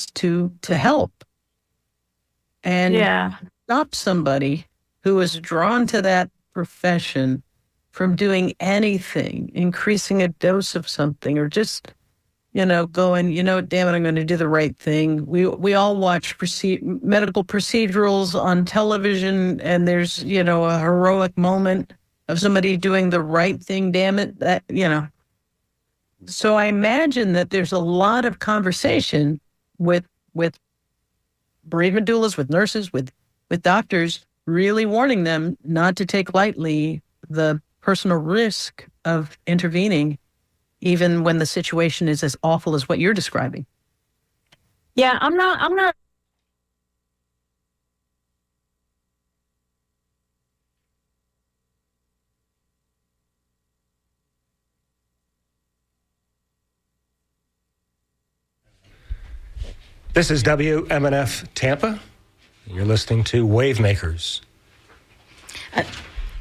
to help and stop somebody who is drawn to that profession from doing anything, increasing a dose of something, or just, going, damn it, I'm going to do the right thing. We all watch medical procedurals on television, and there's, a heroic moment of somebody doing the right thing, damn it, So I imagine that there's a lot of conversation with bereavement doulas, with nurses, with doctors, really warning them not to take lightly the personal risk of intervening, even when the situation is as awful as what you're describing. Yeah, I'm not. This is WMNF Tampa. You're listening to Wavemakers.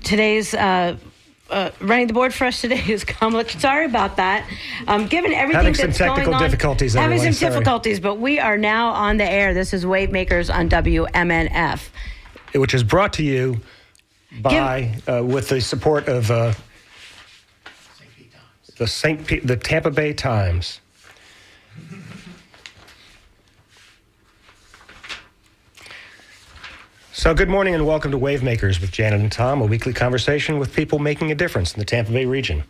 Today's running the board for us today is Kamala. Sorry about that. Given everything that's going on. Having some technical difficulties. Having some difficulties, but we are now on the air. This is Wavemakers on WMNF. Which is brought to you by, with the support of the Tampa Bay Times. So good morning and welcome to Wavemakers with Janet and Tom, a weekly conversation with people making a difference in the Tampa Bay region.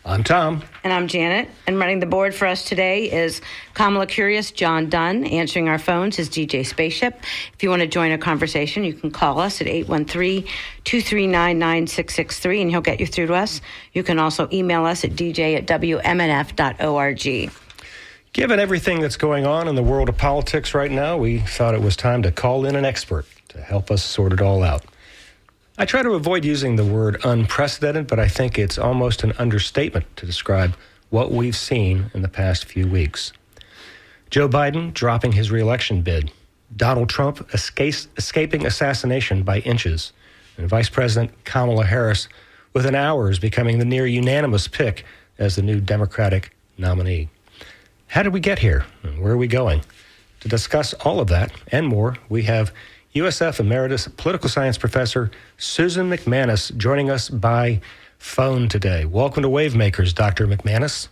I'm Tom. And I'm Janet. And running the board for us today is Kamala Curious, John Dunn. Answering our phones is DJ Spaceship. If you want to join a conversation, you can call us at 813-239-9663, and he'll get you through to us. You can also email us at dj@wmnf.org. Given everything that's going on in the world of politics right now, we thought it was time to call in an expert to help us sort it all out. I try to avoid using the word unprecedented, but I think it's almost an understatement to describe what we've seen in the past few weeks. Joe Biden dropping his reelection bid, Donald Trump escaping assassination by inches, and Vice President Kamala Harris within hours becoming the near unanimous pick as the new Democratic nominee. How did we get here, and where are we going? To discuss all of that and more, we have USF Emeritus Political Science Professor Susan MacManus joining us by phone today. Welcome to Wavemakers, Dr. MacManus.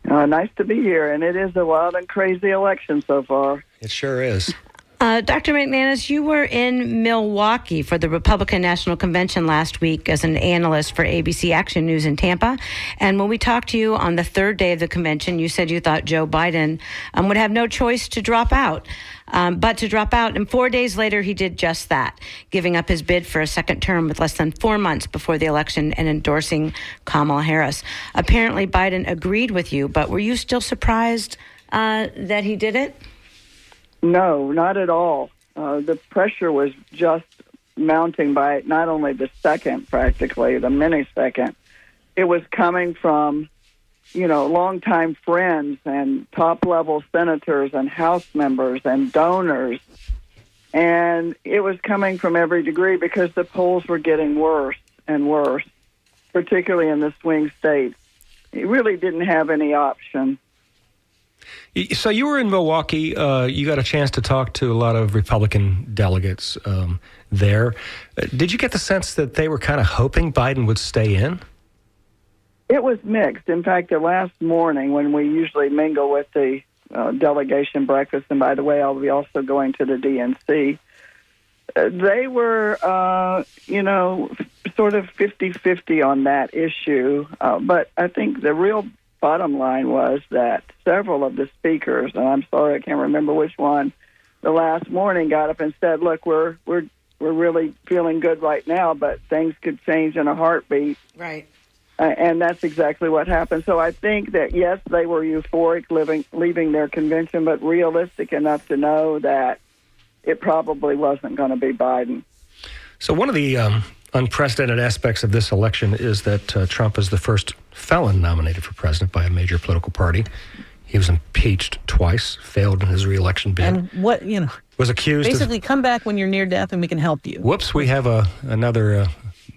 Nice to be here, and it is a wild and crazy election so far. It sure is. Dr. MacManus, you were in Milwaukee for the Republican National Convention last week as an analyst for ABC Action News in Tampa. And when we talked to you on the third day of the convention, you said you thought Joe Biden would have no choice to drop out. But to drop out, and 4 days later, he did just that, giving up his bid for a second term with less than 4 months before the election and endorsing Kamala Harris. Apparently, Biden agreed with you, but were you still surprised that he did it? No, not at all. The pressure was just mounting by not only the second, practically, the millisecond. It was coming from, longtime friends and top-level senators and House members and donors. And it was coming from every degree because the polls were getting worse and worse, particularly in the swing states. He really didn't have any option. So you were in Milwaukee. You got a chance to talk to a lot of Republican delegates there. Did you get the sense that they were kind of hoping Biden would stay in? It was mixed. In fact, the last morning when we usually mingle with the delegation breakfast, and by the way, I'll be also going to the DNC, they were, sort of 50-50 on that issue. But I think the real bottom line was that several of the speakers, and I'm sorry I can't remember which one, the last morning got up and said, "Look, we're really feeling good right now, but things could change in a heartbeat." Right. And that's exactly what happened. So I think that, yes, they were euphoric leaving their convention, but realistic enough to know that it probably wasn't going to be Biden. So one of the unprecedented aspects of this election is that Trump is the first felon nominated for president by a major political party. He was impeached twice, failed in his reelection bid. And what, was accused basically come back when you're near death and we can help you. Whoops, we have another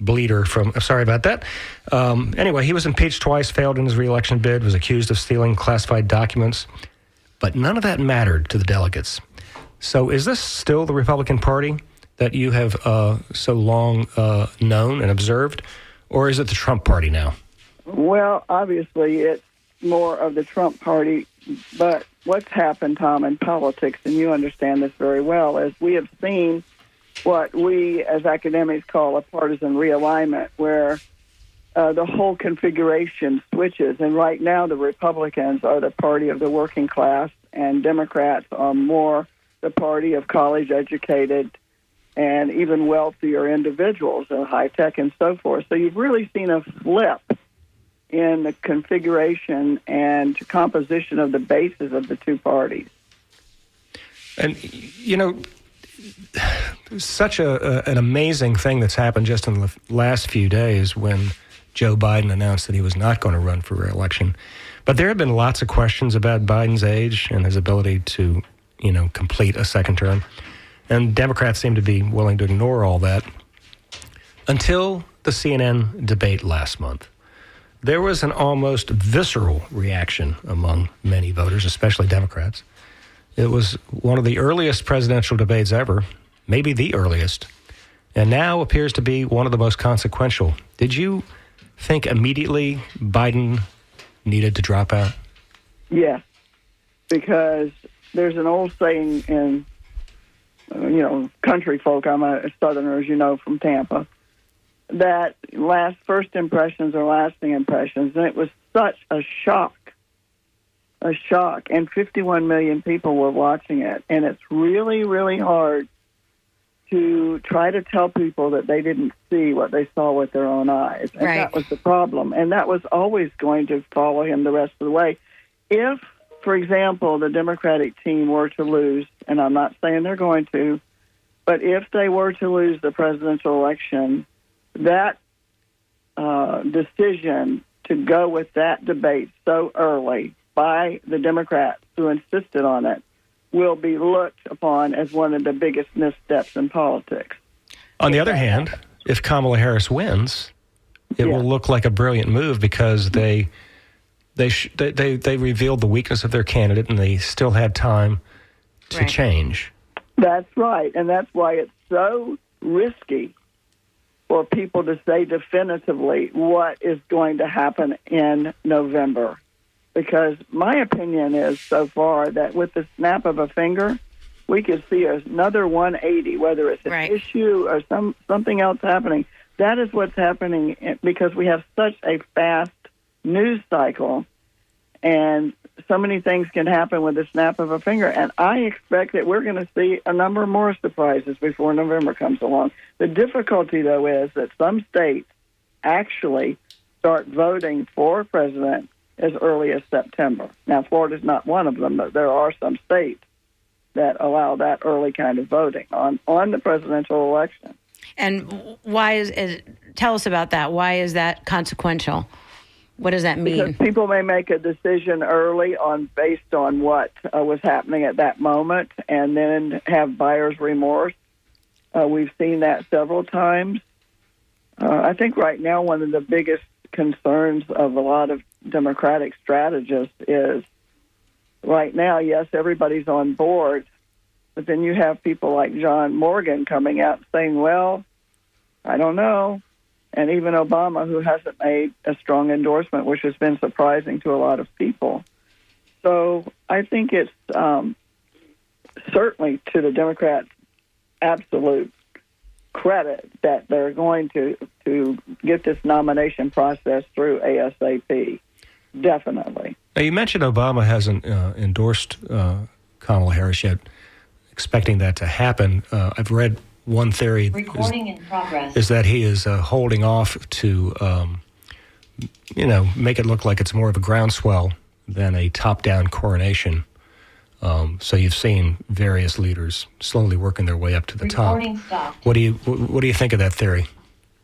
bleeder from, sorry about that. Anyway, he was impeached twice, failed in his reelection bid, was accused of stealing classified documents. But none of that mattered to the delegates. So is this still the Republican Party that you have so long known and observed, or is it the Trump Party now? Well, obviously it's more of the Trump Party, but what's happened, Tom, in politics, and you understand this very well, is we have seen what we as academics call a partisan realignment, where the whole configuration switches. And right now the Republicans are the party of the working class, and Democrats are more the party of college-educated and even wealthier individuals, high tech and so forth. So you've really seen a flip in the configuration and composition of the bases of the two parties. And, you know, such an amazing thing that's happened just in the last few days when Joe Biden announced that he was not going to run for re-election. But there have been lots of questions about Biden's age and his ability to, you know, complete a second term. And Democrats seem to be willing to ignore all that until the CNN debate last month. There was an almost visceral reaction among many voters, especially Democrats. It was one of the earliest presidential debates ever, maybe the earliest, and now appears to be one of the most consequential. Did you think immediately Biden needed to drop out? Yes, because there's an old saying in, country folk, I'm a Southerner, as you know, from Tampa, that first impressions are lasting impressions. And it was such a shock. And 51 million people were watching it. And it's really, really hard to try to tell people that they didn't see what they saw with their own eyes. And right. That was the problem. And that was always going to follow him the rest of the way. If, for example, the Democratic team were to lose, and I'm not saying they're going to, but if they were to lose the presidential election, that decision to go with that debate so early by the Democrats who insisted on it will be looked upon as one of the biggest missteps in politics. On the other hand, if Kamala Harris wins, it will look like a brilliant move because they revealed the weakness of their candidate and they still had time to change. That's right, and that's why it's so risky for people to say definitively what is going to happen in November. Because my opinion is so far that with the snap of a finger, we could see another 180, whether it's an issue or something else happening. That is what's happening because we have such a fast news cycle, and so many things can happen with the snap of a finger. And I expect that we're going to see a number more surprises before November comes along. The difficulty, though, is that some states actually start voting for president as early as September. Now, Florida's not one of them, but there are some states that allow that early kind of voting on the presidential election. And why tell us about that. Why is that consequential? What does that mean? Because people may make a decision early based on what was happening at that moment and then have buyer's remorse. We've seen that several times. I think right now one of the biggest concerns of a lot of Democratic strategists is right now, yes, everybody's on board, but then you have people like John Morgan coming out saying, well, I don't know. And even Obama, who hasn't made a strong endorsement, which has been surprising to a lot of people. So I think it's certainly to the Democrats' absolute credit that they're going to get this nomination process through ASAP. Definitely. Now, you mentioned Obama hasn't endorsed Kamala Harris yet, expecting that to happen. I've read one theory is that he is holding off to, make it look like it's more of a groundswell than a top-down coronation. So you've seen various leaders slowly working their way up to the top. What do you think of that theory?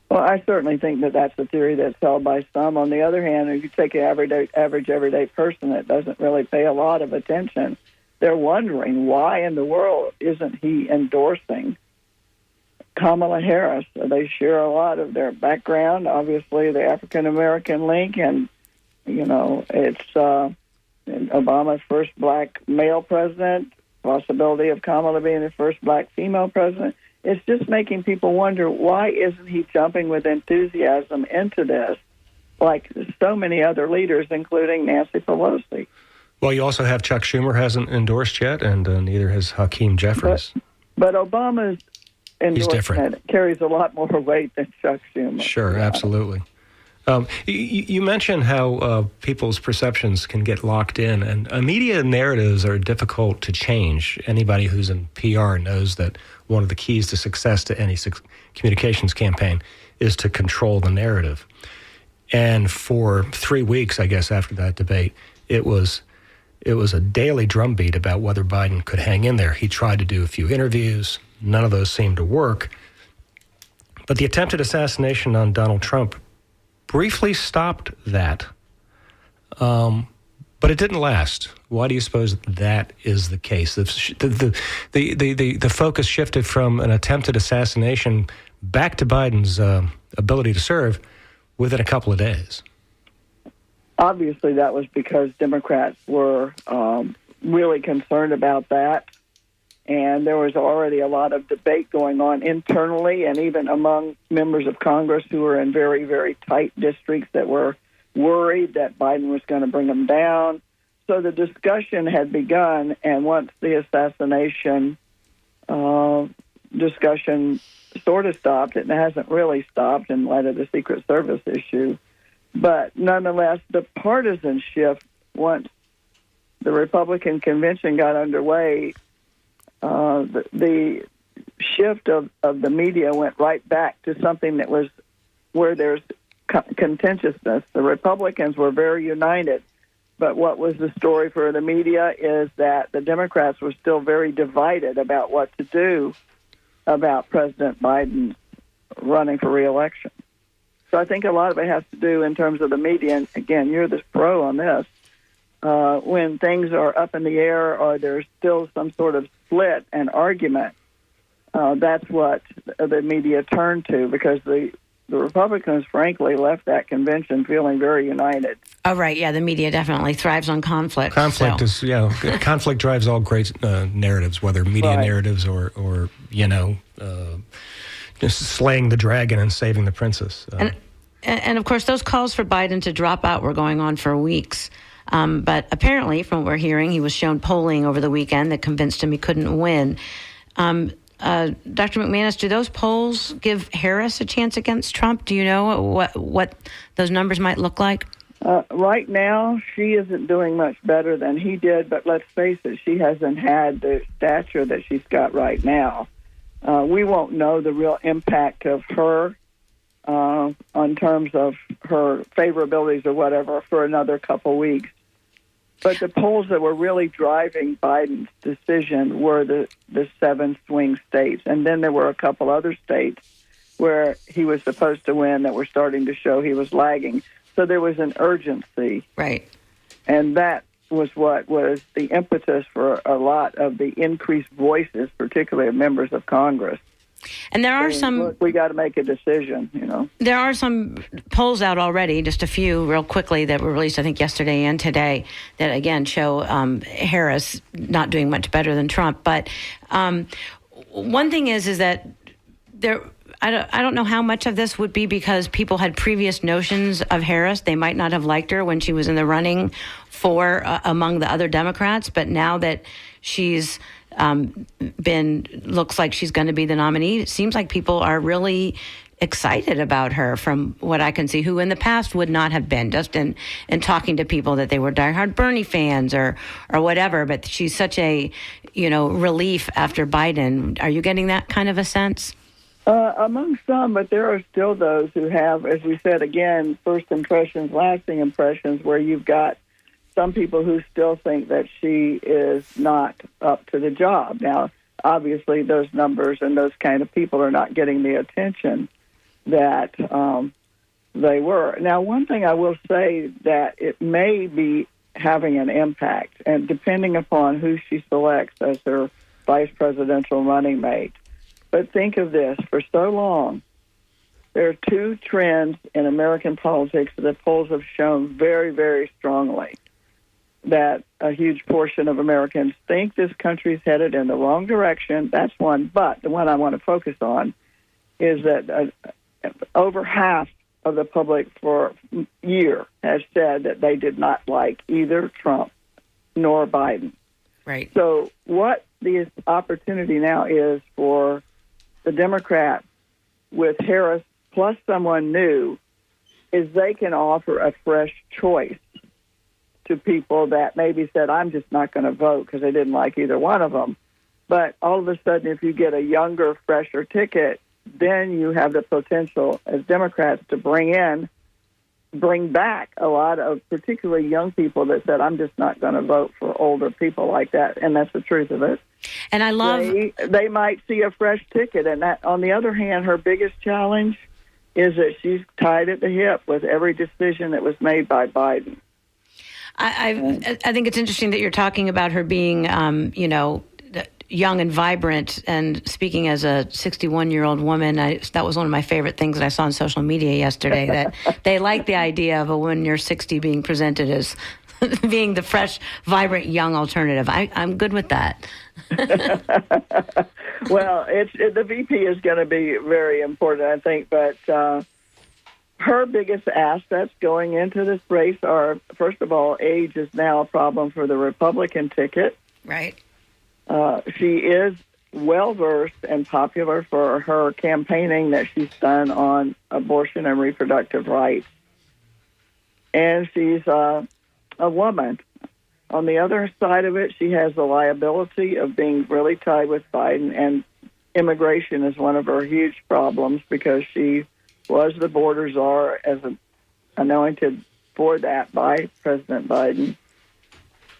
Well, I certainly think that that's a theory that's held by some. On the other hand, if you take an average everyday person that doesn't really pay a lot of attention, they're wondering why in the world isn't he endorsing Kamala Harris? They share a lot of their background, obviously the African-American link, and, it's Obama's first black male president, possibility of Kamala being the first black female president. It's just making people wonder, why isn't he jumping with enthusiasm into this, like so many other leaders, including Nancy Pelosi? Well, you also have Chuck Schumer hasn't endorsed yet, and neither has Hakeem Jeffries. But Obama's endorsement carries a lot more weight than Chuck Schumer. Sure, absolutely. You mentioned how people's perceptions can get locked in, and media narratives are difficult to change. Anybody who's in PR knows that one of the keys to success to any communications campaign is to control the narrative. And for 3 weeks, I guess, after that debate, it was a daily drumbeat about whether Biden could hang in there. He tried to do a few interviews. None of those seemed to work. But the attempted assassination on Donald Trump briefly stopped that. But it didn't last. Why do you suppose that is the case? The focus shifted from an attempted assassination back to Biden's ability to serve within a couple of days. Obviously, that was because Democrats were really concerned about that. And there was already a lot of debate going on internally and even among members of Congress who were in very, very tight districts that were worried that Biden was going to bring them down. So the discussion had begun, and once the assassination discussion sort of stopped, it hasn't really stopped in light of the Secret Service issue. But nonetheless, the partisan shift, once the Republican convention got underway, the shift of the media went right back to something that was where there's contentiousness. The Republicans were very united, but what was the story for the media is that the Democrats were still very divided about what to do about President Biden running for re-election. So I think a lot of it has to do in terms of the media, and again, you're the pro on this, when things are up in the air or there's still some sort of split and argument, that's what the media turned to, because the Republicans, frankly, left that convention feeling very united. Oh, right. Yeah, the media definitely thrives on conflict. Conflict conflict drives all great narratives, whether media narratives or just slaying the dragon and saving the princess. And of course, those calls for Biden to drop out were going on for weeks. But apparently, from what we're hearing, he was shown polling over the weekend that convinced him he couldn't win. Dr. MacManus, do those polls give Harris a chance against Trump? Do you know what those numbers might look like? Right now, she isn't doing much better than he did, but let's face it, she hasn't had the stature that she's got right now. We won't know the real impact of her on terms of her favorabilities or whatever for another couple weeks. But the polls that were really driving Biden's decision were the 7 swing states. And then there were a couple other states where he was supposed to win that were starting to show he was lagging. So there was an urgency. Right. And that was what was the impetus for a lot of the increased voices, particularly of members of Congress. And there are some... Look, we got to make a decision, you know. There are some polls out already, just a few real quickly, that were released, I think, yesterday and today, that, again, show Harris not doing much better than Trump. But one thing is that there... I don't know how much of this would be because people had previous notions of Harris. They might not have liked her when she was in the running for among the other Democrats, but now that she's looks like she's going to be the nominee, it seems like people are really excited about her from what I can see, who in the past would not have been, just in talking to people that they were diehard Bernie fans or whatever. But she's such a, relief after Biden. Are you getting that kind of a sense? Among some, but there are still those who have, as we said again, first impressions, lasting impressions, where you've got some people who still think that she is not up to the job. Now, obviously, those numbers and those kind of people are not getting the attention that they were. Now, one thing I will say that it may be having an impact, and depending upon who she selects as her vice presidential running mate. But think of this, for so long, there are two trends in American politics that the polls have shown very, very strongly. that a huge portion of Americans think this country's headed in the wrong direction. That's one. But the one I want to focus on is that over half of the public for a year has said that they did not like either Trump nor Biden. Right. So what the opportunity now is for the Democrats with Harris plus someone new is they can offer a fresh choice to people that maybe said, I'm just not going to vote because they didn't like either one of them. But all of a sudden, if you get a younger, fresher ticket, then you have the potential as Democrats to bring back a lot of particularly young people that said, I'm just not going to vote for older people like that. And that's the truth of it. And I love... They might see a fresh ticket. And that, on the other hand, her biggest challenge is that she's tied at the hip with every decision that was made by Biden. I think it's interesting that you're talking about her being, young and vibrant. And speaking as a 61-year-old woman, that was one of my favorite things that I saw on social media yesterday, that they like the idea of a woman near 60 being presented as being the fresh, vibrant, young alternative. I'm good with that. Well, the VP is going to be very important, I think, but her biggest assets going into this race are, first of all, age is now a problem for the Republican ticket. Right. She is well-versed and popular for her campaigning that she's done on abortion and reproductive rights. And she's a woman. On the other side of it, she has the liability of being really tied with Biden, and immigration is one of her huge problems because she was the border czar as anointed for that by President Biden.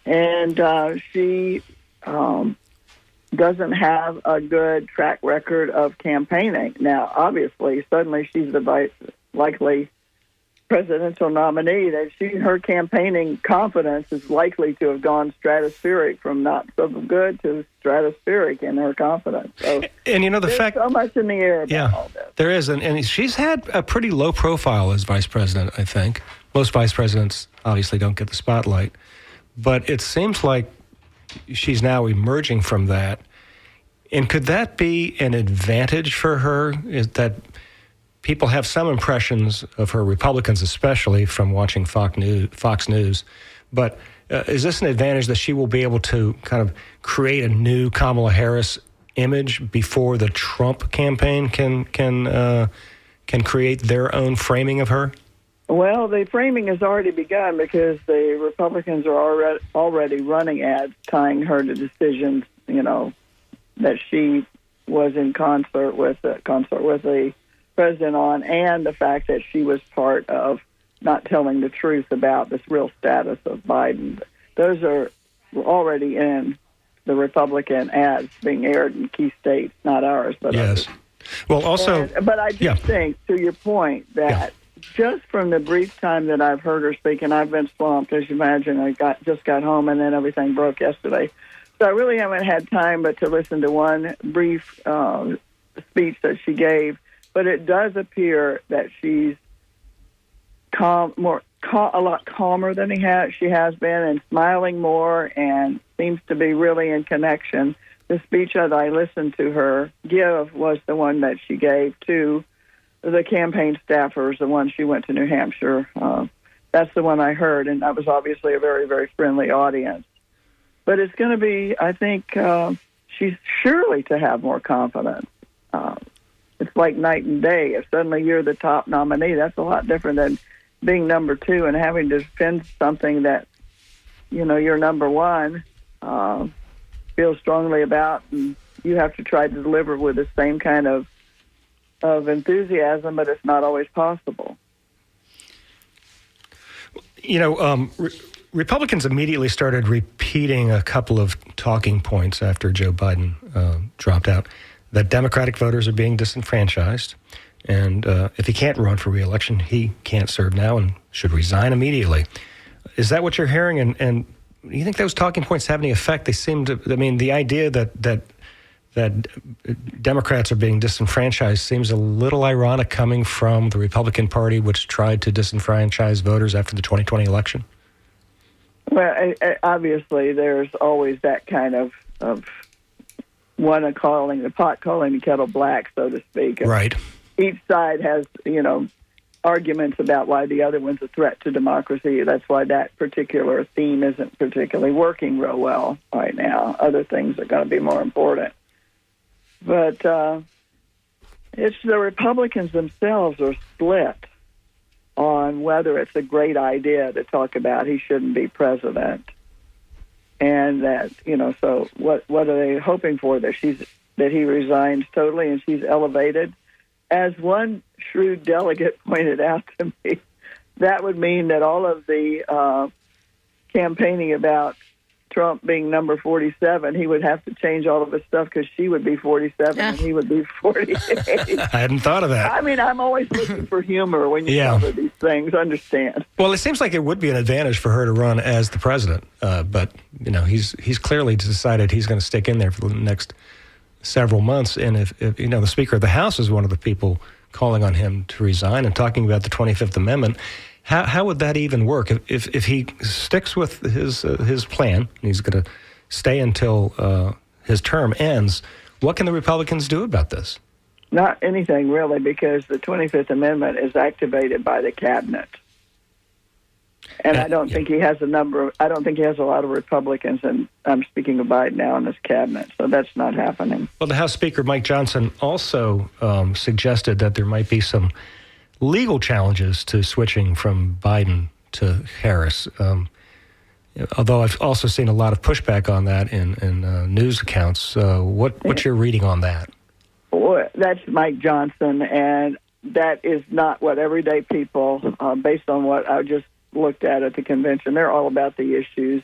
And she doesn't have a good track record of campaigning. Now, obviously, suddenly she's the likely presidential nominee. Her campaigning confidence is likely to have gone stratospheric from not so good to stratospheric in her confidence. So, and the fact so much in the air about all this. There is, and she's had a pretty low profile as vice president, I think. Most vice presidents obviously don't get the spotlight, but it seems like she's now emerging from that. And could that be an advantage for her? Is that people have some impressions of her, Republicans especially, from watching Fox News. But is this an advantage that she will be able to kind of create a new Kamala Harris image before the Trump campaign can create their own framing of her? Well, the framing has already begun because the Republicans are already running ads tying her to decisions, that she was in concert with the president on, and the fact that she was part of not telling the truth about this real status of Biden. Those are already in the Republican ads being aired in key states, not ours, but yes. Others. Well, also, but I do think, to your point, that just from the brief time that I've heard her speak, and I've been swamped, as you imagine, I just got home and then everything broke yesterday. So I really haven't had time but to listen to one brief speech that she gave. But it does appear that she's a lot calmer than she has been, and smiling more, and seems to be really in connection. The speech that I listened to her give was the one that she gave to the campaign staffers, the one she went to New Hampshire. That's the one I heard, and that was obviously a very, very friendly audience. But it's going to be, I think, she's surely to have more confidence. It's like night and day. If suddenly you're the top nominee, that's a lot different than being number two and having to defend something that, you're number one, feel strongly about, and you have to try to deliver with the same kind of enthusiasm, but it's not always possible. Republicans immediately started repeating a couple of talking points after Joe Biden dropped out, that Democratic voters are being disenfranchised, and if he can't run for re-election, he can't serve now and should resign immediately. Is that what you're hearing? And do you think those talking points have any effect? They seem to. I mean, the idea that Democrats are being disenfranchised seems a little ironic coming from the Republican Party, which tried to disenfranchise voters after the 2020 election. Well, obviously, there's always that kind of one calling the pot calling the kettle black, so to speak. Right. Each side has, arguments about why the other one's a threat to democracy. That's why that particular theme isn't particularly working real well right now. Other things are going to be more important. But it's the Republicans themselves are split on whether it's a great idea to talk about he shouldn't be president. And that, so what are they hoping for? That he resigns totally and she's elevated? As one shrewd delegate pointed out to me, that would mean that all of the campaigning about Trump being number 47, he would have to change all of his stuff because she would be 47 and he would be 48. I hadn't thought of that. I mean, I'm always looking for humor when you cover these things, understand. Well, it seems like it would be an advantage for her to run as the president, but, he's clearly decided he's going to stick in there for the next several months, and if the Speaker of the House is one of the people calling on him to resign and talking about the 25th Amendment, how would that even work? If he sticks with his plan, and he's going to stay until his term ends, what can the Republicans do about this? Not anything, really, because the 25th Amendment is activated by the cabinet. And I don't think he has a lot of Republicans, and I'm speaking of Biden now, in his cabinet, so that's not happening. Well, the House Speaker, Mike Johnson, also suggested that there might be some legal challenges to switching from Biden to Harris, although I've also seen a lot of pushback on that in news accounts. What's your reading on that? Well, that's Mike Johnson, and that is not what everyday people, based on what I just looked at the convention, they're all about the issues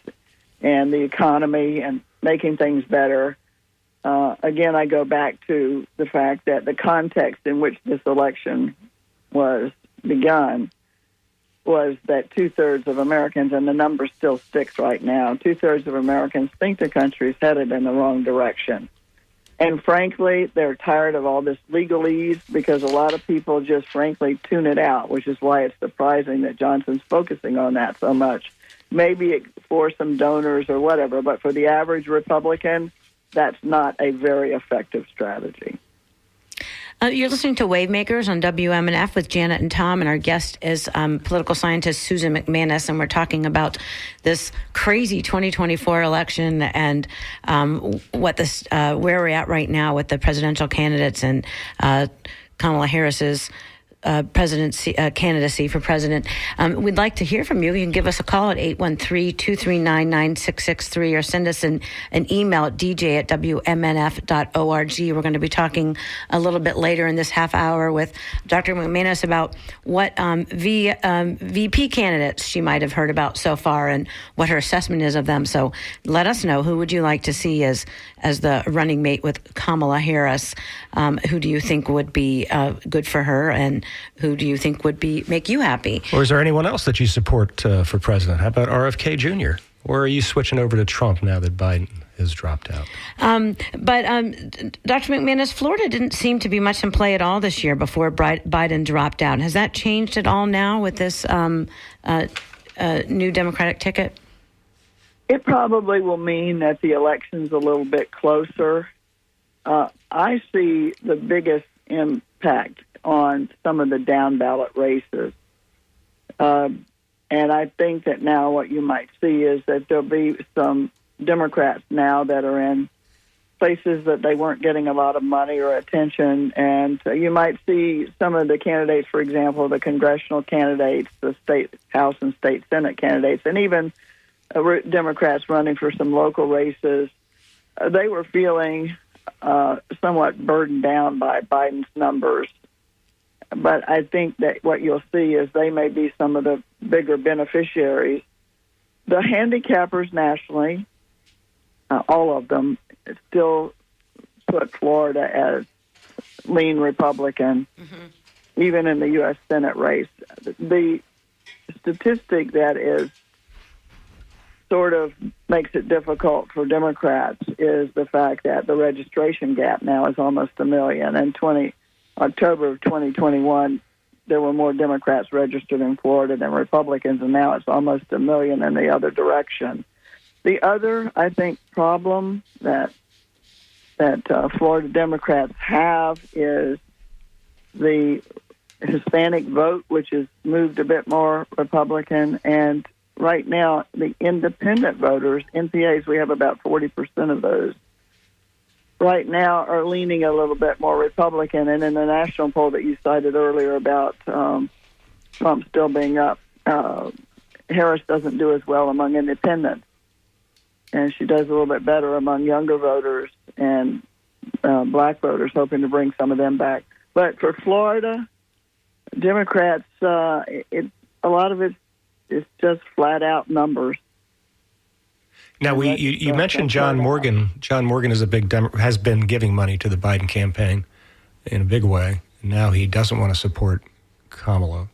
and the economy and making things better. Again, I go back to the fact that the context in which this election was begun was that 2/3 of Americans, and the number still sticks right now, 2/3 of Americans think the country is headed in the wrong direction. And frankly, they're tired of all this legalese because a lot of people just frankly tune it out, which is why it's surprising that Johnson's focusing on that so much. Maybe for some donors or whatever, but for the average Republican, that's not a very effective strategy. You're listening to Wavemakers on WMNF with Janet and Tom, and our guest is political scientist Susan MacManus, and we're talking about this crazy 2024 election and where we're at right now with the presidential candidates and Kamala Harris's candidacy for president. We'd like to hear from you. You can give us a call at 813-239-9663 or send us an email at dj@wmnf.org. We're going to be talking a little bit later in this half hour with Dr. MacManus about what VP candidates she might have heard about so far and what her assessment is of them. So let us know, who would you like to see as the running mate with Kamala Harris? Who do you think would be good for her, and who do you think would make you happy? Or is there anyone else that you support for president? How about RFK Jr.? Or are you switching over to Trump now that Biden has dropped out? But Dr. MacManus, Florida didn't seem to be much in play at all this year before Biden dropped out. Has that changed at all now with this new Democratic ticket? It probably will mean that the election's a little bit closer. I see the biggest impact on some of the down-ballot races. And I think that now what you might see is that there'll be some Democrats now that are in places that they weren't getting a lot of money or attention. And you might see some of the candidates, for example, the congressional candidates, the state House and state Senate candidates, and even Democrats running for some local races. They were feeling somewhat burdened down by Biden's numbers. But I think that what you'll see is they may be some of the bigger beneficiaries. The handicappers nationally, all of them, still put Florida as lean Republican, even in the U.S. Senate race. The statistic that is sort of makes it difficult for Democrats is the fact that the registration gap now is almost 1 million, and October of 2021, there were more Democrats registered in Florida than Republicans, and now it's almost 1 million in the other direction. The other, I think, problem that Florida Democrats have is the Hispanic vote, which has moved a bit more Republican, and right now the independent voters, NPAs, we have about 40% of those, right now are leaning a little bit more Republican. And in the national poll that you cited earlier about Trump still being up, Harris doesn't do as well among independents, and she does a little bit better among younger voters and black voters, hoping to bring some of them back. But for Florida Democrats, a lot of it is just flat out numbers. Now, you mentioned John Morgan. John Morgan is has been giving money to the Biden campaign in a big way. Now he doesn't want to support Kamala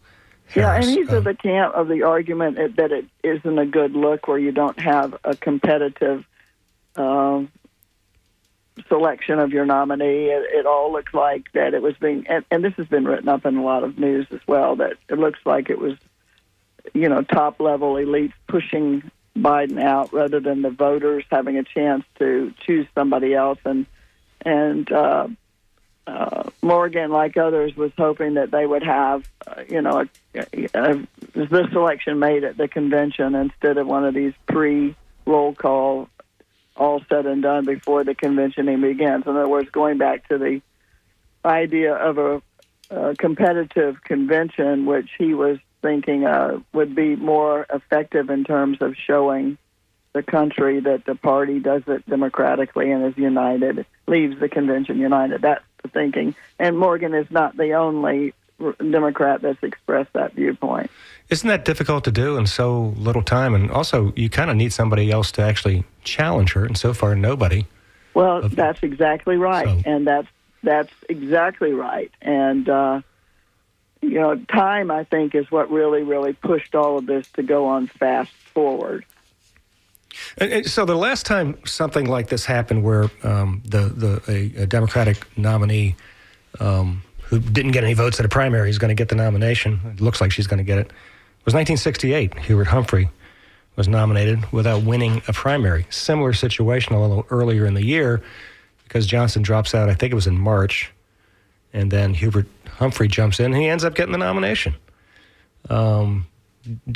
Harris. Yeah, and he's of the camp of the argument that it isn't a good look where you don't have a competitive selection of your nominee. It all looks like that it was being, and this has been written up in a lot of news as well, that it looks like it was, top level elites pushing Biden out rather than the voters having a chance to choose somebody else. And Morgan, like others, was hoping that they would have, the selection made at the convention instead of one of these pre-roll call, all said and done before the convention even begins. In other words, going back to the idea of a competitive convention, which he was thinking would be more effective in terms of showing the country that the party does it democratically and is united, leaves the convention united. That's the thinking. And Morgan is not the only Democrat that's expressed that viewpoint. Isn't that difficult to do in so little time? And also, you kind of need somebody else to actually challenge her, and so far, nobody. Well, that's exactly right, so. And that's exactly right. And, time, I think, is what really, really pushed all of this to go on fast forward. And so the last time something like this happened where a Democratic nominee who didn't get any votes at a primary is going to get the nomination, it looks like she's going to get it, was 1968. Hubert Humphrey was nominated without winning a primary. Similar situation a little earlier in the year because Johnson drops out, I think it was in March, and then Hubert Humphrey jumps in and he ends up getting the nomination. Do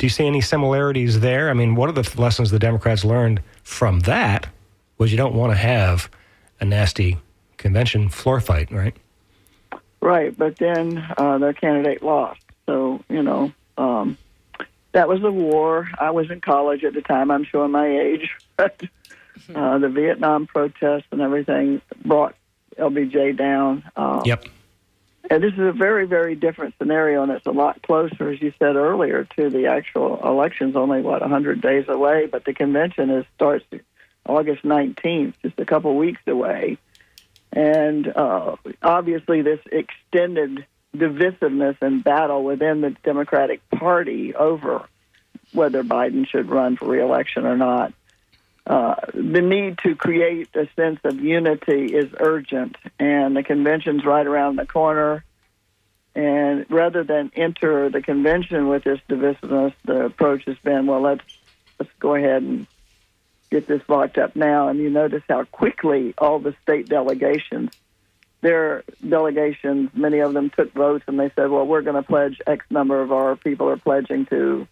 you see any similarities there? I mean, one of the lessons the Democrats learned from that was you don't want to have a nasty convention floor fight, right? Right, but then their candidate lost. So, that was a war. I was in college at the time. I'm showing my age. But the Vietnam protests and everything brought LBJ down. Yep. And this is a very, very different scenario, and it's a lot closer, as you said earlier, to the actual elections, only, 100 days away. But the convention starts August 19th, just a couple weeks away. And obviously this extended divisiveness and battle within the Democratic Party over whether Biden should run for re-election or not. The need to create a sense of unity is urgent, and the convention's right around the corner. And rather than enter the convention with this divisiveness, the approach has been, well, let's go ahead and get this locked up now. And you notice how quickly all the state delegations, their delegations, many of them took votes and they said, well, we're going to pledge X number of our people are pledging to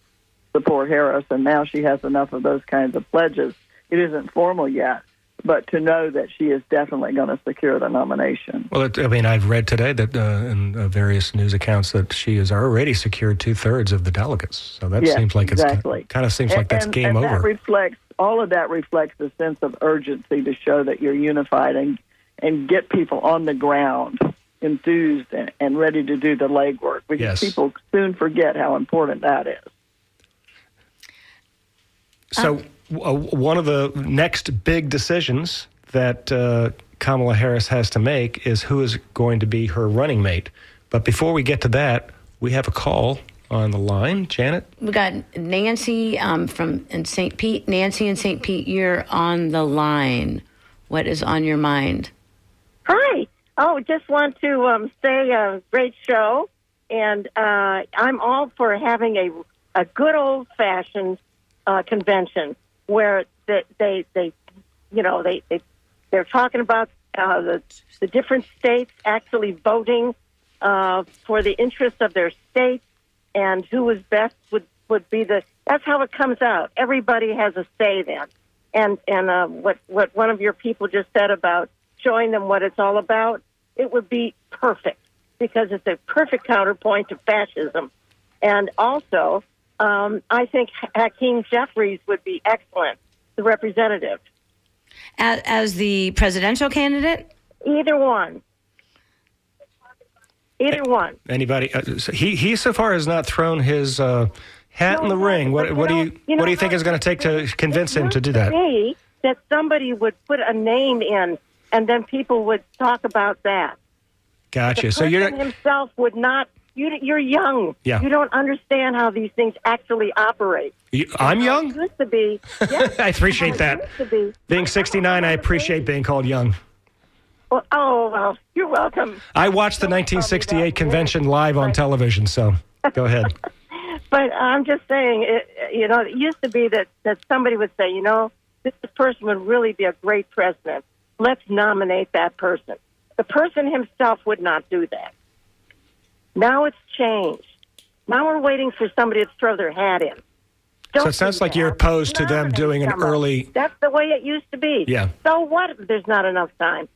support Harris. And now she has enough of those kinds of pledges. It isn't formal yet, but to know that she is definitely going to secure the nomination. Well, I've read today that in various news accounts that she has already secured 2/3 of the delegates. So that seems like exactly. Kind of seems like that's game over. All of that reflects a sense of urgency to show that you're unified and get people on the ground enthused and ready to do the legwork, because people soon forget how important that is. So one of the next big decisions that Kamala Harris has to make is who is going to be her running mate. But before we get to that, we have a call on the line. Janet? We got Nancy in St. Pete. Nancy in St. Pete, you're on the line. What is on your mind? Hi. Oh, just want to say a great show. and I'm all for having a good old-fashioned convention where they're talking about the different states actually voting for the interests of their state and who is best would be that's how it comes out. Everybody has a say then. And what one of your people just said about showing them what it's all about, it would be perfect because it's a perfect counterpoint to fascism. And also, I think Hakeem Jeffries would be excellent, the representative. As the presidential candidate? Either one. Either one. Anybody? He so far has not thrown his hat in the ring. What do you think is going to take to convince him to do that? That somebody would put a name in, and then people would talk about that. Gotcha. The So you're person himself would not. You're young. Yeah. You don't understand how these things actually operate. I'm young? It used to be. Yes, I appreciate that. It used to be. Being 69, I appreciate being called young. Well, you're welcome. I watched the 1968 convention live on television, so go ahead. But I'm just saying, it used to be that somebody would say, this person would really be a great president. Let's nominate that person. The person himself would not do that. Now it's changed. Now we're waiting for somebody to throw their hat in. So it sounds like you're opposed to them doing an early... That's the way it used to be. Yeah. So what if there's not enough time?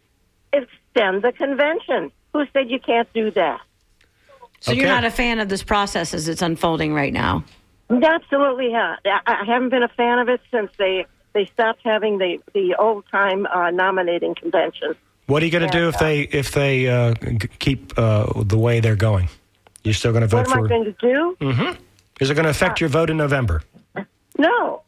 Extend the convention. Who said you can't do that? So you're not a fan of this process as it's unfolding right now? Absolutely not. I haven't been a fan of it since they stopped having the old-time nominating convention. What are you going to do if they keep the way they're going? You're still going to vote for... What am I going to do? Mm-hmm. Is it going to affect your vote in November? No.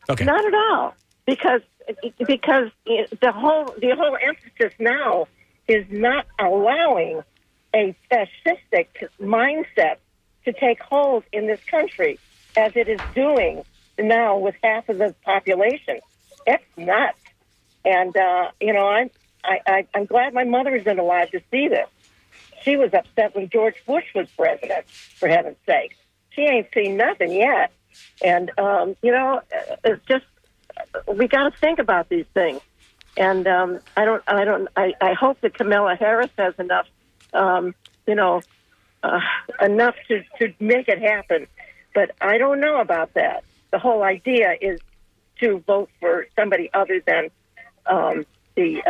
Okay. Not at all. Because the whole emphasis now is not allowing a fascistic mindset to take hold in this country as it is doing now with half of the population. It's nuts. And, I'm glad my mother isn't alive to see this. She was upset when George Bush was president, for heaven's sake. She ain't seen nothing yet. And, it's just, we got to think about these things. And I hope that Kamala Harris has enough, enough to make it happen. But I don't know about that. The whole idea is to vote for somebody other than the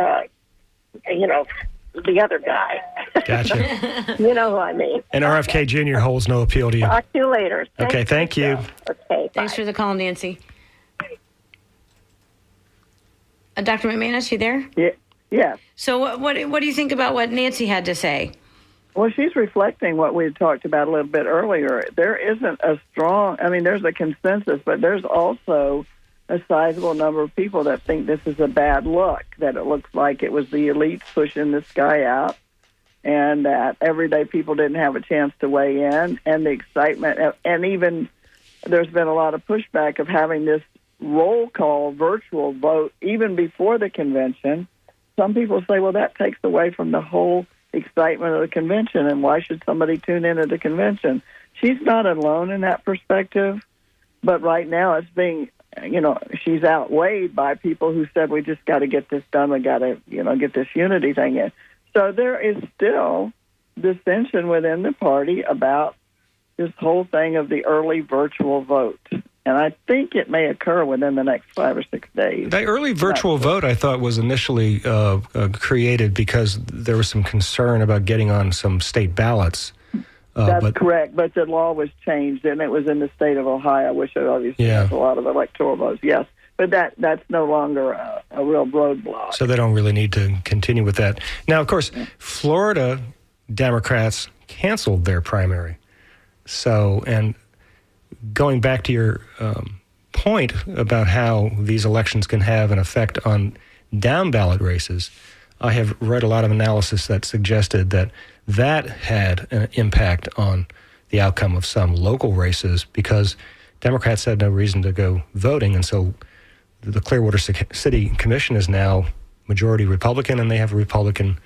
other guy. Gotcha. You know who I mean. And RFK Jr. holds no appeal to you. Talk to you later. Okay, thank you. Okay, Thanks for the call, Nancy. Dr. MacManus, you there? Yeah. Yes. So what do you think about what Nancy had to say? Well, she's reflecting what we had talked about a little bit earlier. There isn't a strong, there's a consensus, but there's also a sizable number of people that think this is a bad look, that it looks like it was the elites pushing this guy out, and that everyday people didn't have a chance to weigh in, and the excitement, and even there's been a lot of pushback of having this roll call virtual vote even before the convention. Some people say, well, that takes away from the whole excitement of the convention, and why should somebody tune in at the convention? She's not alone in that perspective, but right now it's being, she's outweighed by people who said, we just got to get this done, we got to, get this unity thing in. So there is still dissension within the party about this whole thing of the early virtual vote. And I think it may occur within the next 5 or 6 days. The early virtual vote, I thought, was initially created because there was some concern about getting on some state ballots. That's correct, but the law was changed, and it was in the state of Ohio, which obviously has a lot of electoral votes, yes. But that's no longer a real roadblock. So they don't really need to continue with that. Now, of course, Florida Democrats canceled their primary. So, and going back to your point about how these elections can have an effect on down-ballot races, I have read a lot of analysis that suggested that had an impact on the outcome of some local races because Democrats had no reason to go voting, and so the Clearwater City Commission is now majority Republican, and they have a Republican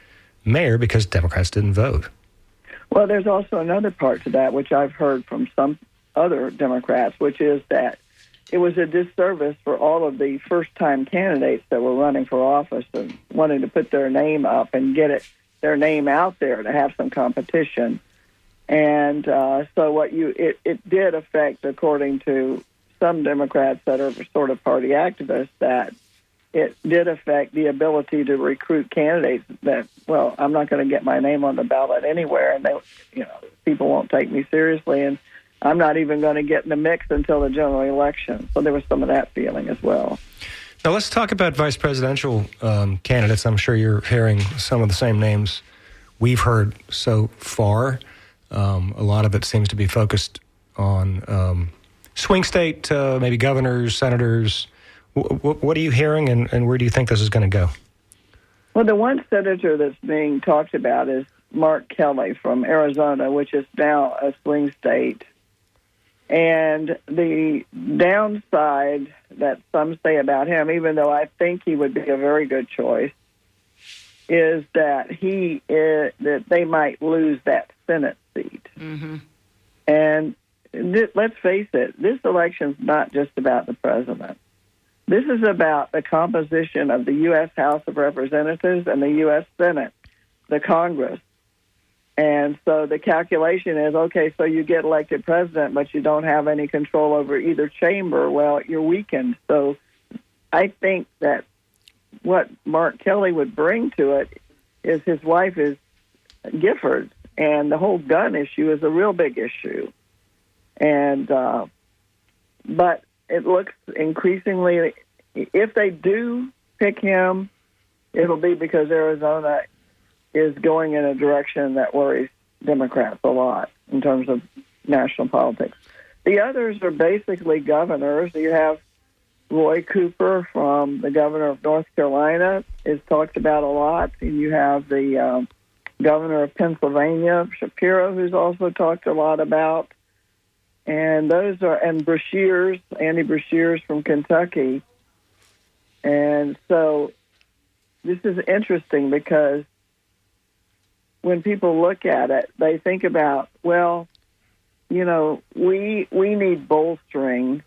mayor because Democrats didn't vote. Well, there's also another part to that, which I've heard from some other Democrats, which is that it was a disservice for all of the first-time candidates that were running for office and wanting to put their name up and get their name out there to have some competition. And so it did affect, according to some Democrats that are sort of party activists, that it did affect the ability to recruit candidates that, well, I'm not going to get my name on the ballot anywhere, and people won't take me seriously, and I'm not even going to get in the mix until the general election. So there was some of that feeling as well. Now let's talk about vice presidential candidates. I'm sure you're hearing some of the same names we've heard so far. A lot of it seems to be focused on swing state, maybe governors, senators. What are you hearing, and where do you think this is going to go? Well, the one senator that's being talked about is Mark Kelly from Arizona, which is now a swing state. And the downside that some say about him, even though I think he would be a very good choice, is that that they might lose that Senate seat. Mm-hmm. And let's face it, this election's not just about the president. This is about the composition of the U.S. House of Representatives and the U.S. Senate, the Congress. And so the calculation is, okay, so you get elected president, but you don't have any control over either chamber. Well, you're weakened. So I think that what Mark Kelly would bring to it is his wife is Gifford, and the whole gun issue is a real big issue. And but it looks increasingly, if they do pick him, it'll be because Arizona is going in a direction that worries Democrats a lot in terms of national politics. The others are basically governors. You have Roy Cooper from the governor of North Carolina is talked about a lot. And you have the governor of Pennsylvania, Shapiro, who's also talked a lot about. And those are, and Andy Beshears from Kentucky. And so this is interesting because when people look at it, they think about, well, we need bolstering.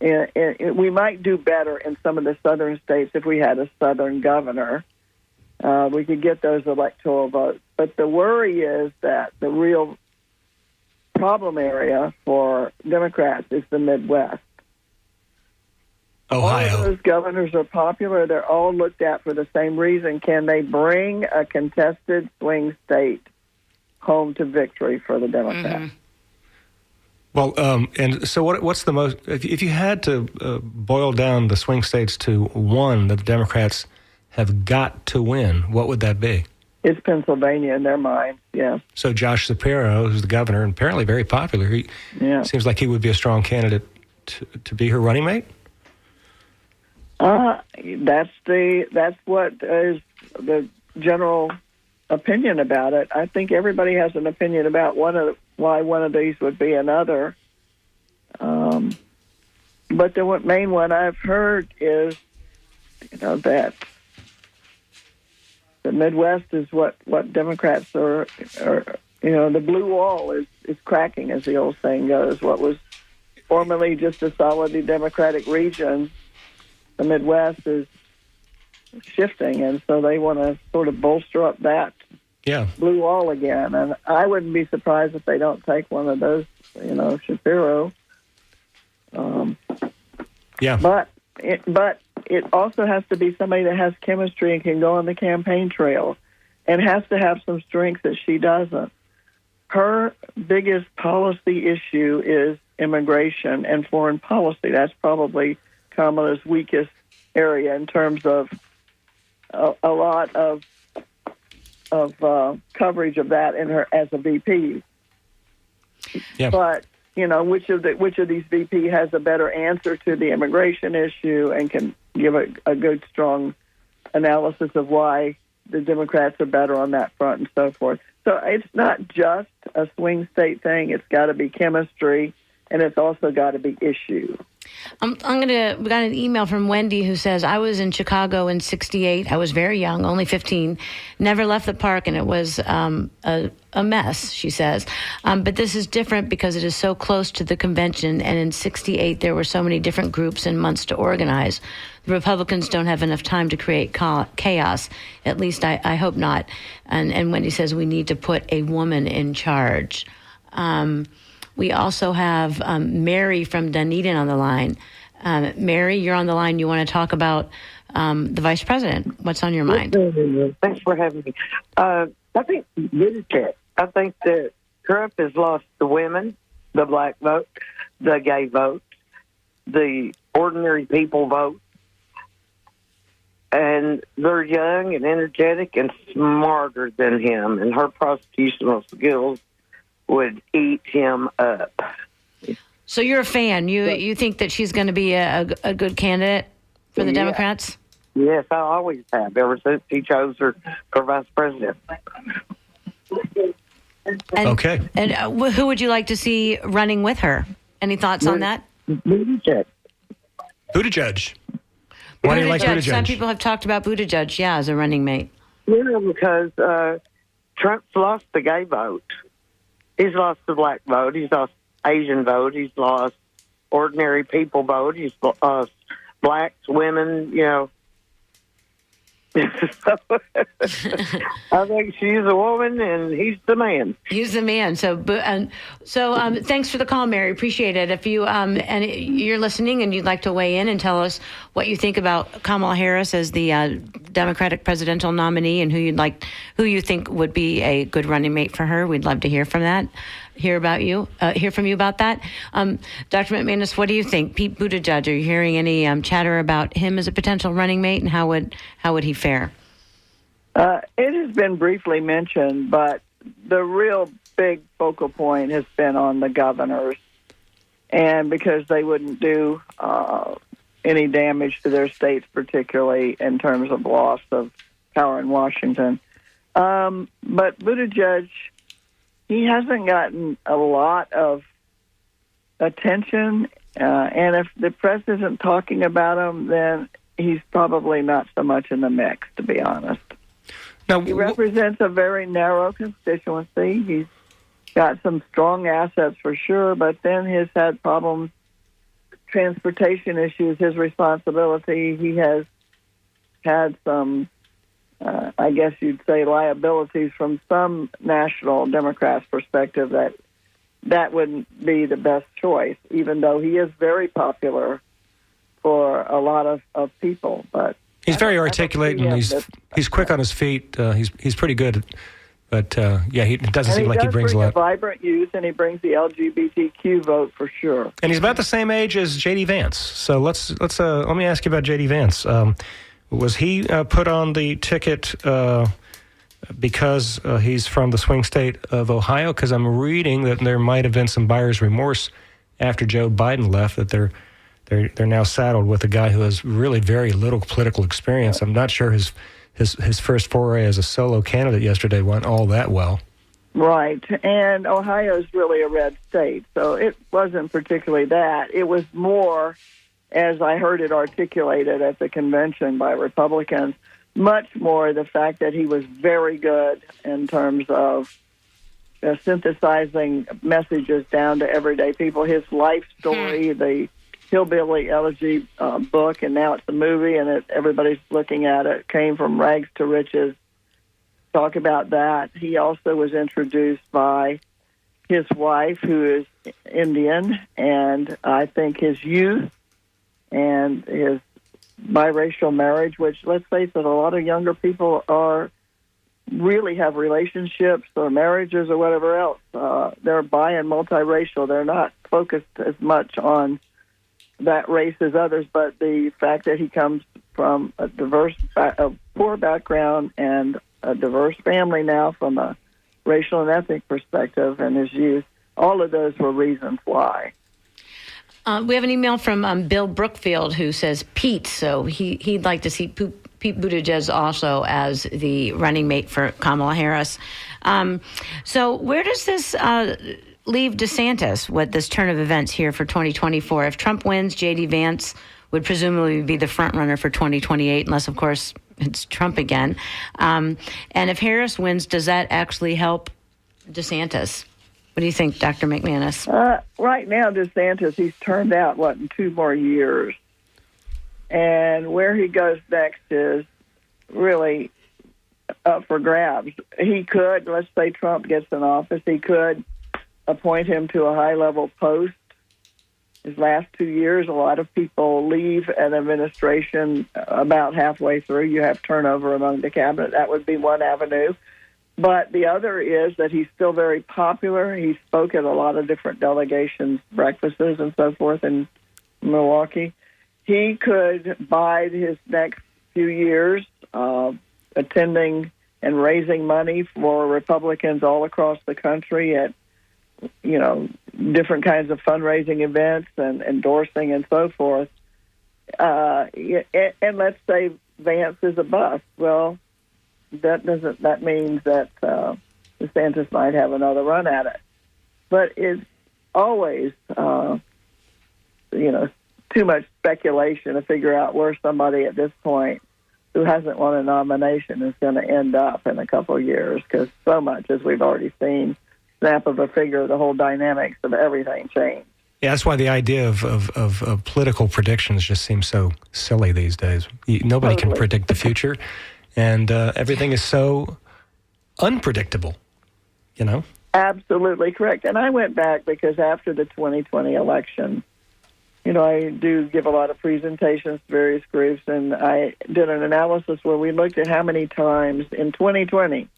We might do better in some of the southern states if we had a southern governor. We could get those electoral votes. But the worry is that the real problem area for Democrats is the Midwest. Ohio. All of those governors are popular. They're all looked at for the same reason. Can they bring a contested swing state home to victory for the Democrats? Mm-hmm. Well, and so what's the most, if you had to boil down the swing states to one that the Democrats have got to win, what would that be? It's Pennsylvania in their minds, yeah. So Josh Shapiro, who's the governor, and apparently very popular, he seems like he would be a strong candidate to be her running mate? That's what is the general opinion about it. I think everybody has an opinion about why one of these would be another. But the main one I've heard is, that the Midwest is what Democrats are. The blue wall is cracking, as the old saying goes. What was formerly just a solidly Democratic region, the Midwest is shifting, and so they want to sort of bolster up that blue wall again. And I wouldn't be surprised if they don't take one of those, Shapiro. But it also has to be somebody that has chemistry and can go on the campaign trail, and has to have some strengths that she doesn't. Her biggest policy issue is immigration and foreign policy. That's probably Kamala's weakest area in terms of a lot of coverage of that in her as a VP. Yeah. But which of these VP has a better answer to the immigration issue and can give a good, strong analysis of why the Democrats are better on that front and so forth. So it's not just a swing state thing. It's got to be chemistry, and it's also got to be issue. We got an email from Wendy who says, I was in Chicago in '68. I was very young, only 15, never left the park, and it was a mess, she says. But this is different because it is so close to the convention, and in '68 there were so many different groups and months to organize. The Republicans don't have enough time to create chaos. At least I hope not. And Wendy says we need to put a woman in charge. We also have Mary from Dunedin on the line. Mary, you're on the line. You want to talk about the vice president. What's on your mind? Thanks for having me. I think that Trump has lost the women, the black vote, the gay vote, the ordinary people vote. And they're young and energetic and smarter than him, and her prosecutional skills would eat him up. So you're a fan. You think that she's going to be a good candidate for the Democrats? Yes, I always have, ever since he chose her for vice president. Okay. And who would you like to see running with her? Any thoughts on that? Buttigieg. Buttigieg. Why do you like Buttigieg? Some people have talked about Buttigieg, as a running mate. Yeah, because Trump's lost the gay vote. He's lost the black vote. He's lost Asian vote. He's lost ordinary people vote. He's lost blacks, women, I think she's a woman and he's the man. He's the man. So thanks for the call, Mary. Appreciate it. If you and you're listening and you'd like to weigh in and tell us what you think about Kamala Harris as the Democratic presidential nominee and who you think would be a good running mate for her, we'd love to hear from that. Hear from you about that. Dr. MacManus, what do you think? Pete Buttigieg, are you hearing any chatter about him as a potential running mate, and how would he fare? It has been briefly mentioned, but the real big focal point has been on the governors, and because they wouldn't do any damage to their states, particularly in terms of loss of power in Washington. But Buttigieg, he hasn't gotten a lot of attention, and if the press isn't talking about him, then he's probably not so much in the mix, to be honest. Now, he represents a very narrow constituency. He's got some strong assets for sure, but then he's had problems, transportation issues, his responsibility. He has had some I guess you'd say liabilities from some national Democrats' perspective that wouldn't be the best choice, even though he is very popular for a lot of people. But he's very articulate and he's quick on his feet. He's pretty good, but he doesn't seem like he brings a lot. He vibrant youth, and he brings the LGBTQ vote for sure. And he's about the same age as J.D. Vance. So let me ask you about J.D. Vance. Was he put on the ticket because he's from the swing state of Ohio? Because I'm reading that there might have been some buyer's remorse after Joe Biden left, that they're now saddled with a guy who has really very little political experience. I'm not sure his first foray as a solo candidate yesterday went all that well. Right, and Ohio is really a red state, so it wasn't particularly that. It was more, as I heard it articulated at the convention by Republicans, much more the fact that he was very good in terms of synthesizing messages down to everyday people. His life story, the Hillbilly Elegy book, and now it's a movie, and everybody's looking at it, came from rags to riches. Talk about that. He also was introduced by his wife, who is Indian, and I think his youth and his biracial marriage, which, let's face it, a lot of younger people really have relationships or marriages or whatever else. They're bi and multiracial. They're not focused as much on that race as others, but the fact that he comes from a poor background and a diverse family now from a racial and ethnic perspective, and his youth, all of those were reasons why. We have an email from Bill Brookfield who says Pete, so he'd like to see Pete Buttigieg also as the running mate for Kamala Harris. So where does this leave DeSantis with this turn of events here for 2024? If Trump wins, J.D. Vance would presumably be the front runner for 2028, unless, of course, it's Trump again. And if Harris wins, does that actually help DeSantis? What do you think, Dr. MacManus? Right now, DeSantis, he's turned out, in 2 more years. And where he goes next is really up for grabs. He could, let's say Trump gets in office, he could appoint him to a high-level post. His last 2 years, a lot of people leave an administration about halfway through. You have turnover among the cabinet. That would be one avenue. But the other is that he's still very popular. He spoke at a lot of different delegations, breakfasts, and so forth in Milwaukee. He could bide his next few years attending and raising money for Republicans all across the country at, different kinds of fundraising events and endorsing and so forth. And let's say Vance is a bust. Well, that means that DeSantis might have another run at it. But it's always, too much speculation to figure out where somebody at this point who hasn't won a nomination is going to end up in a couple of years, because so much, as we've already seen, snap of a finger, the whole dynamics of everything changed. Yeah, that's why the idea of political predictions just seems so silly these days. Nobody can predict the future, and everything is so unpredictable, Absolutely correct. And I went back because after the 2020 election, I do give a lot of presentations to various groups, and I did an analysis where we looked at how many times in 2020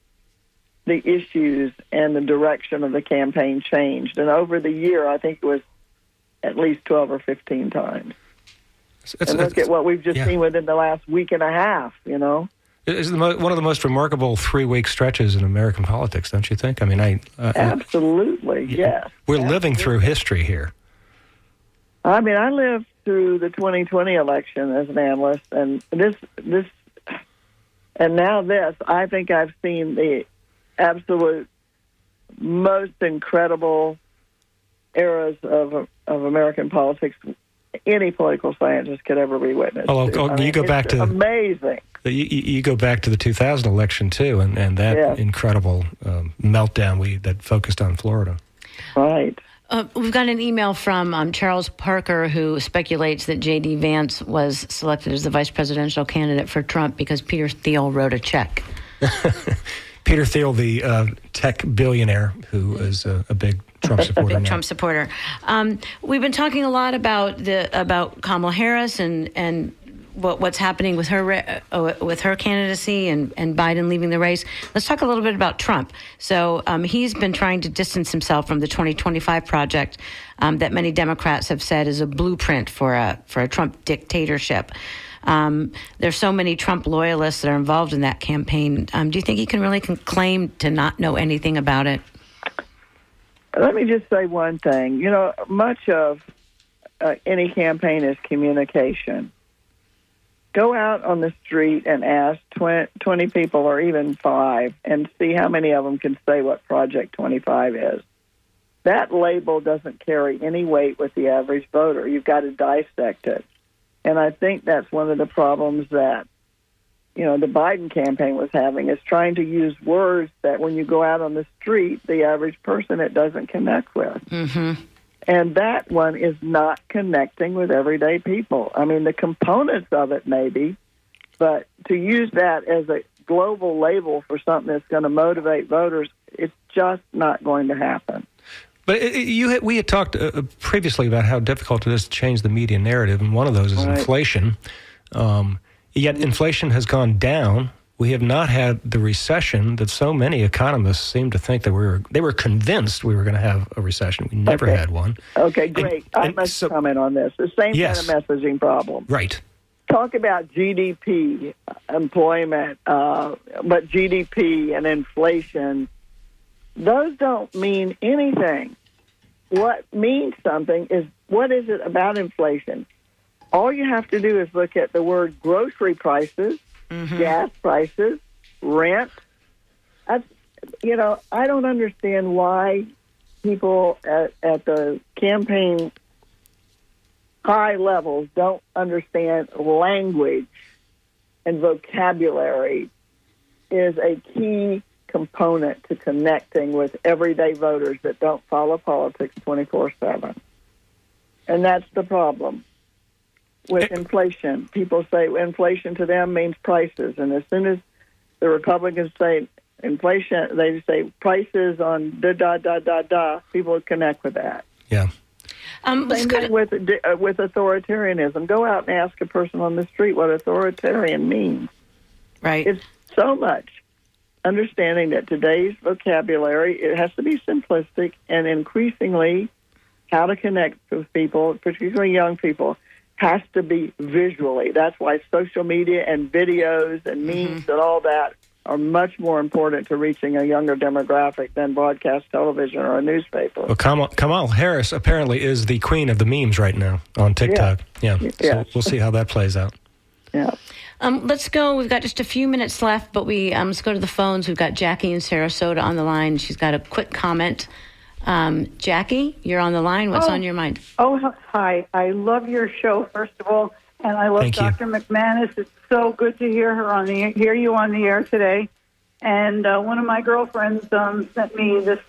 the issues and the direction of the campaign changed. And over the year, I think it was at least 12 or 15 times. And look at what we've just seen within the last week and a half, It's one of the most remarkable 3-week stretches in American politics, don't you think? I mean, absolutely, yes. We're living through history here. I mean, I lived through the 2020 election as an analyst, and this, and now this. I think I've seen the absolute most incredible eras of American politics any political scientist could ever be witness to. You go back to amazing. You go back to the 2000 election too, and that incredible meltdown that focused on Florida. Right. We've got an email from Charles Parker, who speculates that J.D. Vance was selected as the vice presidential candidate for Trump because Peter Thiel wrote a check. Peter Thiel, the tech billionaire who is a big Trump supporter. Trump supporter. We've been talking a lot about Kamala Harris and what's happening with her candidacy and Biden leaving the race. Let's talk a little bit about Trump. So he's been trying to distance himself from the 2025 project that many Democrats have said is a blueprint for a Trump dictatorship. There's so many Trump loyalists that are involved in that campaign. Do you think he can really claim to not know anything about it? Let me just say one thing. Much of any campaign is communication. Go out on the street and ask 20 people or even 5 and see how many of them can say what Project 25 is. That label doesn't carry any weight with the average voter. You've got to dissect it. And I think that's one of the problems that, the Biden campaign was having, is trying to use words that when you go out on the street, the average person, it doesn't connect with. Mm-hmm. And that one is not connecting with everyday people. I mean, the components of it maybe, but to use that as a global label for something that's going to motivate voters, it's just not going to happen. But we had talked previously about how difficult it is to change the media narrative, and one of those is inflation. Yet inflation has gone down. We have not had the recession that so many economists seem to think that they were convinced we were going to have a recession. We never had one. Okay, great. I must comment on this. The same kind of messaging problem. Right. Talk about GDP, employment, but GDP and inflation, those don't mean anything. What means something is, what is it about inflation? All you have to do is look at the word grocery prices, gas prices, rent. I don't understand why people at the campaign high levels don't understand language and vocabulary is a key component to connecting with everyday voters that don't follow politics 24/7. And that's the problem. With inflation, people say inflation to them means prices. And as soon as the Republicans say inflation, they say prices on da-da-da-da-da, people would connect with that. Yeah. Same thing with authoritarianism. Go out and ask a person on the street what authoritarian means. Right. It's so much understanding that today's vocabulary, it has to be simplistic, and increasingly how to connect with people, particularly young people, has to be visually. That's why social media and videos and memes and all that are much more important to reaching a younger demographic than broadcast television or a newspaper. Well, Kamala Harris apparently is the queen of the memes right now on TikTok. Yeah. So we'll see how that plays out. Yeah. Let's go. We've got just a few minutes left, but let's go to the phones. We've got Jackie in Sarasota on the line. She's got a quick comment. Jackie, you're on the line. What's on your mind? Oh, hi. I love your show, first of all, and I love Dr. MacManus. It's so good to hear you on the air today. And one of my girlfriends sent me this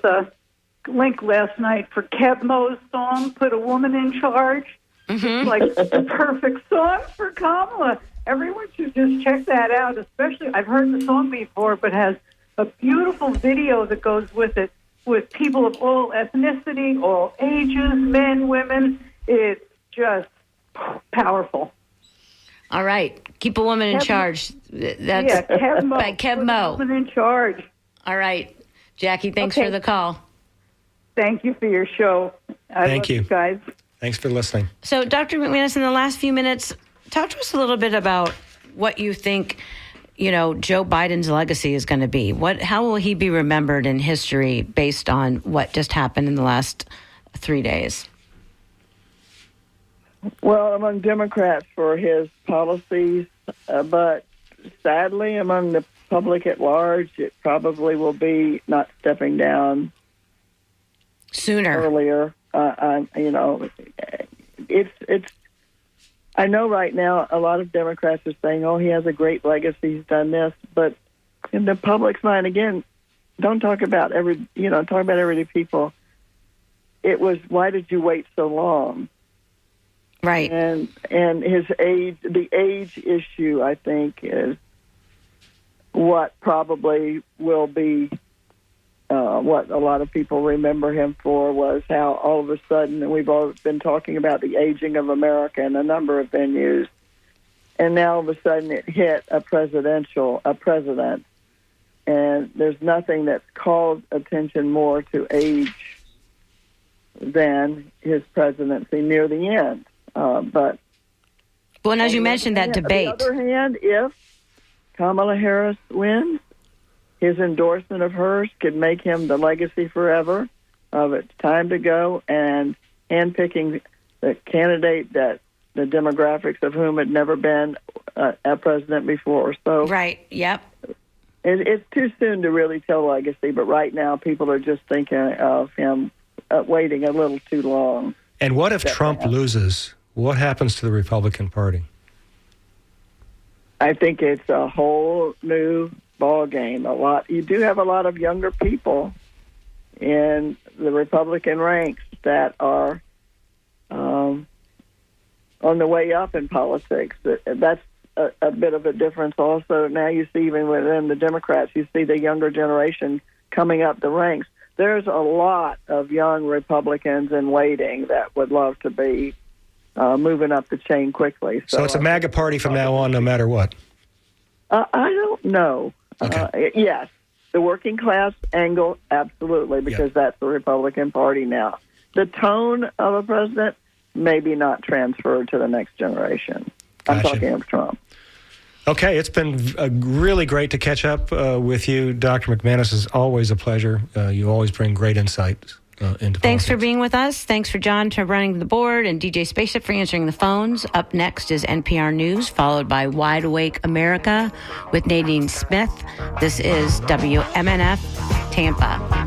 link last night for Kev Mo's song, Put a Woman in Charge. It's like the perfect song for Kamala. Everyone should just check that out, especially, I've heard the song before, but has a beautiful video that goes with it, with people of all ethnicity, all ages, men, women. It's just powerful. All right. Keep a woman in charge. That's Kev Mo. By Kev Mo. Woman in charge. All right. Jackie, thanks for the call. Thank you for your show. Thank you, guys. Thanks for listening. So, Dr. MacManus, in the last few minutes, talk to us a little bit about what you think, Joe Biden's legacy is going to be. How will he be remembered in history based on what just happened in the last 3 days? Well, among Democrats for his policies, but sadly among the public at large, it probably will be not stepping down sooner, earlier. It's. I know right now a lot of Democrats are saying, "Oh, he has a great legacy. He's done this," but in the public's mind, again, don't talk about talk about everyday people. It was, why did you wait so long? Right. And his age, the age issue, I think, is what probably will be what a lot of people remember him for, was how all of a sudden, and we've all been talking about the aging of America in a number of venues, and now all of a sudden it hit a president, and there's nothing that's called attention more to age than his presidency near the end. But and as you mentioned, that debate. On the other hand, if Kamala Harris wins, his endorsement of hers could make him the legacy forever of it's time to go, and handpicking the candidate that the demographics of whom had never been a president before. So right, yep. It's too soon to really tell legacy, but right now people are just thinking of him waiting a little too long. And what if Trump loses? What happens to the Republican Party? I think it's a whole new ball game. You do have a lot of younger people in the Republican ranks that are on the way up in politics. That's a bit of a difference. Also, now you see even within the Democrats, you see the younger generation coming up the ranks. There's a lot of young Republicans in waiting that would love to be moving up the chain quickly. So it's a MAGA party from now on, no matter what. I don't know. Okay. Yes, the working class angle, absolutely, because that's the Republican Party now. The tone of a president, maybe not transferred to the next generation. I'm talking of Trump. Okay, it's been really great to catch up with you, Dr. MacManus. It's always a pleasure. You always bring great insights into politics. Thanks for being with us. Thanks for John for running the board and DJ Spaceship for answering the phones. Up next is NPR News, followed by Wide Awake America with Nadine Smith. This is WMNF Tampa.